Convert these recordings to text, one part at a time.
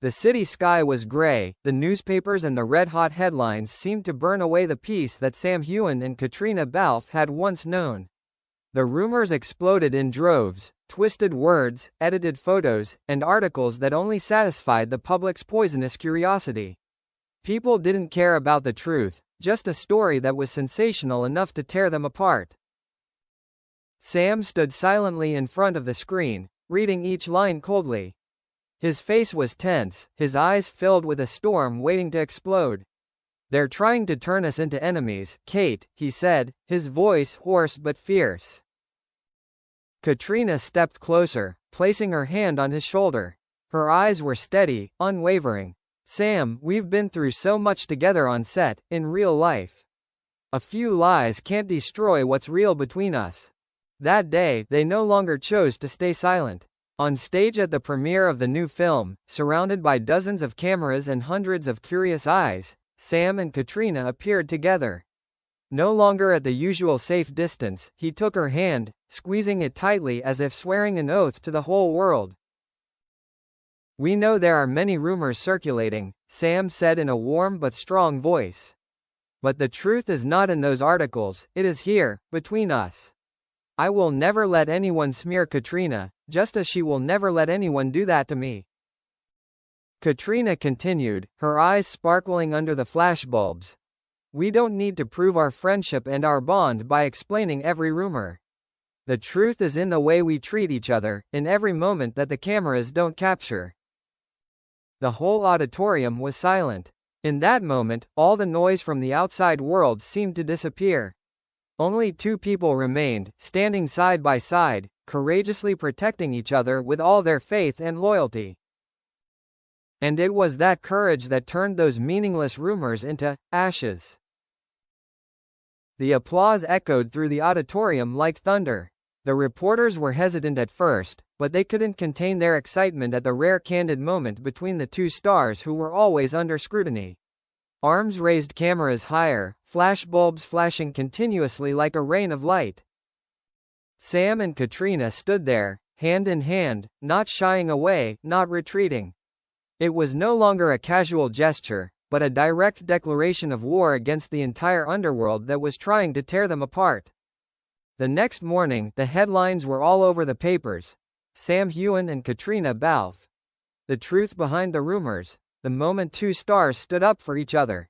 The city sky was gray, the newspapers and the red-hot headlines seemed to burn away the peace that Heughan and Caitriona Balfe had once known. The rumors exploded in droves, twisted words, edited photos, and articles that only satisfied the public's poisonous curiosity. People didn't care about the truth, just a story that was sensational enough to tear them apart. Sam stood silently in front of the screen, reading each line coldly. His face was tense, his eyes filled with a storm waiting to explode. "They're trying to turn us into enemies, Kate," he said, his voice hoarse but fierce. Caitriona stepped closer, placing her hand on his shoulder. Her eyes were steady, unwavering. "Sam, we've been through so much together on set, in real life. A few lies can't destroy what's real between us." That day, they no longer chose to stay silent. On stage at the premiere of the new film, surrounded by dozens of cameras and hundreds of curious eyes, Sam and Caitriona appeared together. No longer at the usual safe distance, he took her hand, squeezing it tightly as if swearing an oath to the whole world. "We know there are many rumors circulating," Sam said in a warm but strong voice. "But the truth is not in those articles, it is here, between us. I will never let anyone smear Caitriona, just as she will never let anyone do that to me." Caitriona continued, her eyes sparkling under the flashbulbs. "We don't need to prove our friendship and our bond by explaining every rumor. The truth is in the way we treat each other, in every moment that the cameras don't capture." The whole auditorium was silent. In that moment, all the noise from the outside world seemed to disappear. Only two people remained, standing side by side, courageously protecting each other with all their faith and loyalty. And it was that courage that turned those meaningless rumors into ashes. The applause echoed through the auditorium like thunder. The reporters were hesitant at first, but they couldn't contain their excitement at the rare candid moment between the two stars who were always under scrutiny. Arms raised, cameras higher, flashbulbs flashing continuously like a rain of light. Sam and Caitriona stood there, hand in hand, not shying away, not retreating. It was no longer a casual gesture, but a direct declaration of war against the entire underworld that was trying to tear them apart. The next morning, the headlines were all over the papers. Heughan and Caitriona Balfe. The truth behind the rumors. The moment two stars stood up for each other.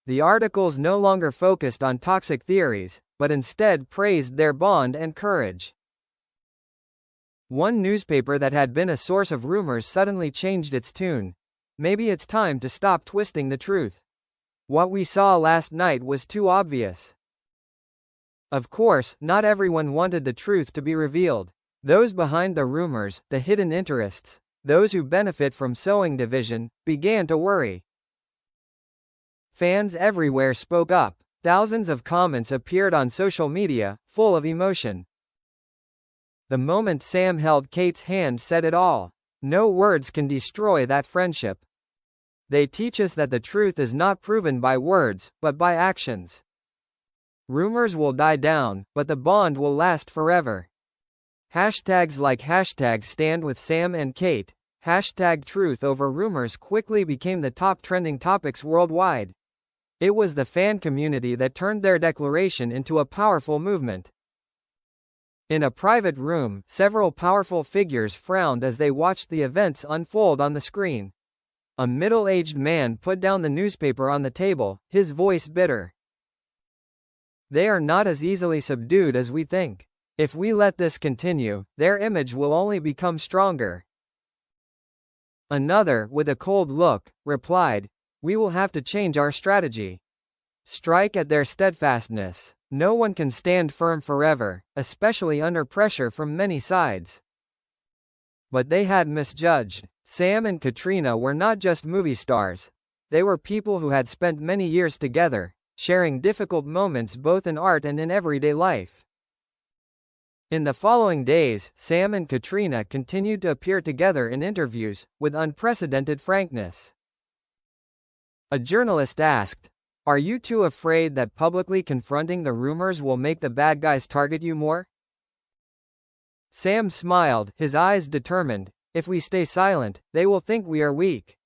The articles no longer focused on toxic theories, but instead praised their bond and courage. One newspaper that had been a source of rumors suddenly changed its tune. "Maybe it's time to stop twisting the truth. What we saw last night was too obvious." Of course, not everyone wanted the truth to be revealed. Those behind the rumors, the hidden interests, those who benefit from sowing division, began to worry. Fans everywhere spoke up. Thousands of comments appeared on social media, full of emotion. The moment Sam held Kate's hand said it all. No words can destroy that friendship. They teach us that the truth is not proven by words, but by actions. Rumors will die down, but the bond will last forever. Hashtags like #Stand with Sam and Kate, #Truth over rumors quickly became the top trending topics worldwide. It was the fan community that turned their declaration into a powerful movement. In a private room, several powerful figures frowned as they watched the events unfold on the screen. A middle-aged man put down the newspaper on the table, his voice bitter. "They are not as easily subdued as we think. If we let this continue, their image will only become stronger." Another, with a cold look, replied, "We will have to change our strategy. Strike at their steadfastness. No one can stand firm forever, especially under pressure from many sides." But they had misjudged. Sam and Caitriona were not just movie stars. They were people who had spent many years together, sharing difficult moments both in art and in everyday life. In the following days, Sam and Caitriona continued to appear together in interviews, with unprecedented frankness. A journalist asked, "Are you too afraid that publicly confronting the rumors will make the bad guys target you more?" Sam smiled, his eyes determined. "If we stay silent, they will think we are weak.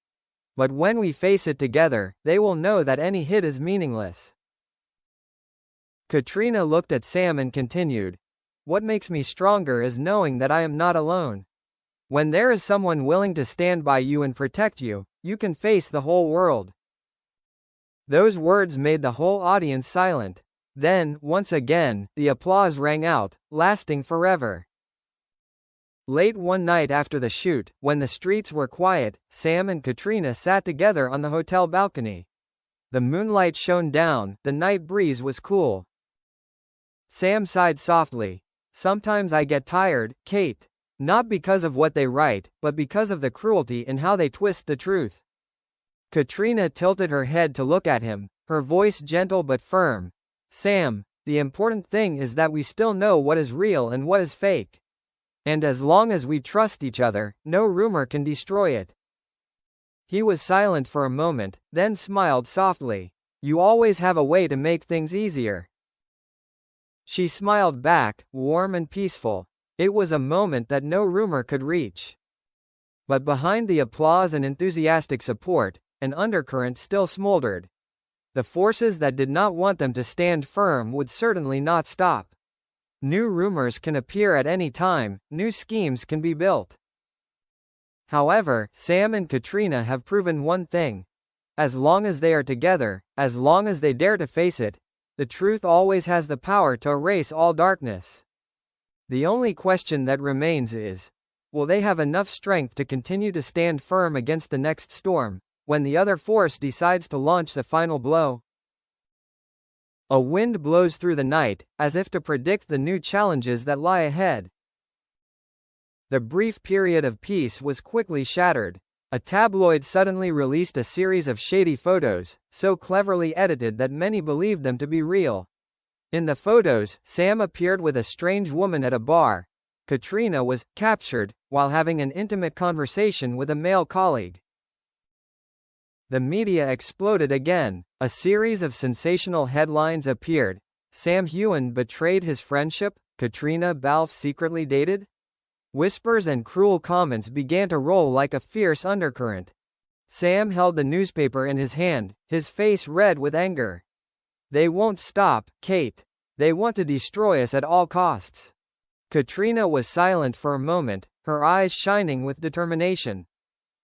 But when we face it together, they will know that any hid is meaningless. Caitriona looked at Sam and continued, "What makes me stronger is knowing that I am not alone. When there is someone willing to stand by you and protect you, you can face the whole world." Those words made the whole audience silent. Then, once again, the applause rang out, lasting forever. Late one night after the shoot, when the streets were quiet, Sam and Caitriona sat together on the hotel balcony. The moonlight shone down, the night breeze was cool. Sam sighed softly. "Sometimes I get tired, Kate. Not because of what they write, but because of the cruelty in how they twist the truth." Caitriona tilted her head to look at him, her voice gentle but firm. "Sam, the important thing is that we still know what is real and what is fake. And as long as we trust each other, no rumor can destroy it." He was silent for a moment, then smiled softly. "You always have a way to make things easier." She smiled back, warm and peaceful. It was a moment that no rumor could reach. But behind the applause and enthusiastic support, an undercurrent still smoldered. The forces that did not want them to stand firm would certainly not stop. New rumors can appear at any time, new schemes can be built. However, Sam and Caitriona have proven one thing. As long as they are together, as long as they dare to face it, the truth always has the power to erase all darkness. The only question that remains is, will they have enough strength to continue to stand firm against the next storm, when the other force decides to launch the final blow? A wind blows through the night, as if to predict the new challenges that lie ahead. The brief period of peace was quickly shattered. A tabloid suddenly released a series of shady photos, so cleverly edited that many believed them to be real. In the photos, Sam appeared with a strange woman at a bar. Caitriona was captured while having an intimate conversation with a male colleague. The media exploded again. A series of sensational headlines appeared. Sam Heughan betrayed his friendship, Caitriona Balfe secretly dated? Whispers and cruel comments began to roll like a fierce undercurrent. Sam held the newspaper in his hand, his face red with anger. "They won't stop, Kate. They want to destroy us at all costs." Caitriona was silent for a moment, her eyes shining with determination.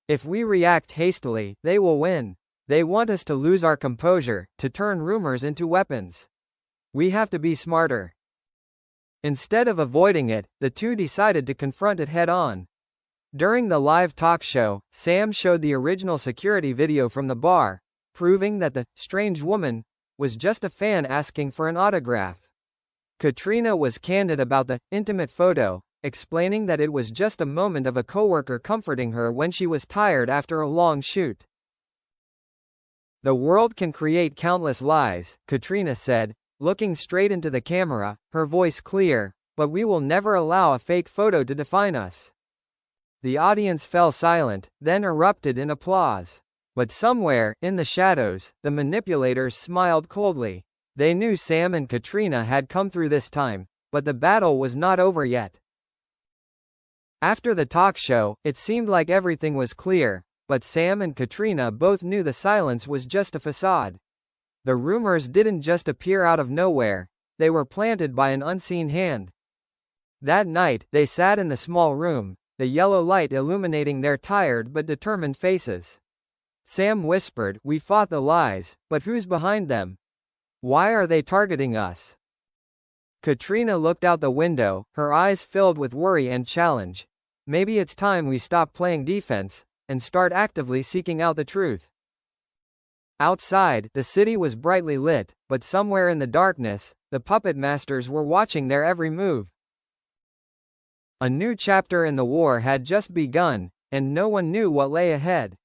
"If we react hastily, they will win. They want us to lose our composure, to turn rumors into weapons. We have to be smarter." Instead of avoiding it, the two decided to confront it head-on. During the live talk show, Sam showed the original security video from the bar, proving that the strange woman was just a fan asking for an autograph. Caitriona was candid about the intimate photo, explaining that it was just a moment of a coworker comforting her when she was tired after a long shoot. "The world can create countless lies," Caitriona said, looking straight into the camera, her voice clear, "but we will never allow a fake photo to define us." The audience fell silent, then erupted in applause. But somewhere, in the shadows, the manipulators smiled coldly. They knew Sam and Caitriona had come through this time, but the battle was not over yet. After the talk show, it seemed like everything was clear, but Sam and Caitriona both knew the silence was just a facade. The rumors didn't just appear out of nowhere, they were planted by an unseen hand. That night, they sat in the small room, the yellow light illuminating their tired but determined faces. Sam whispered, "We fought the lies, but who's behind them? Why are they targeting us?" Caitriona looked out the window, her eyes filled with worry and challenge. "Maybe it's time we stop playing defense, and start actively seeking out the truth." Outside, the city was brightly lit, but somewhere in the darkness, the puppet masters were watching their every move. A new chapter in the war had just begun, and no one knew what lay ahead.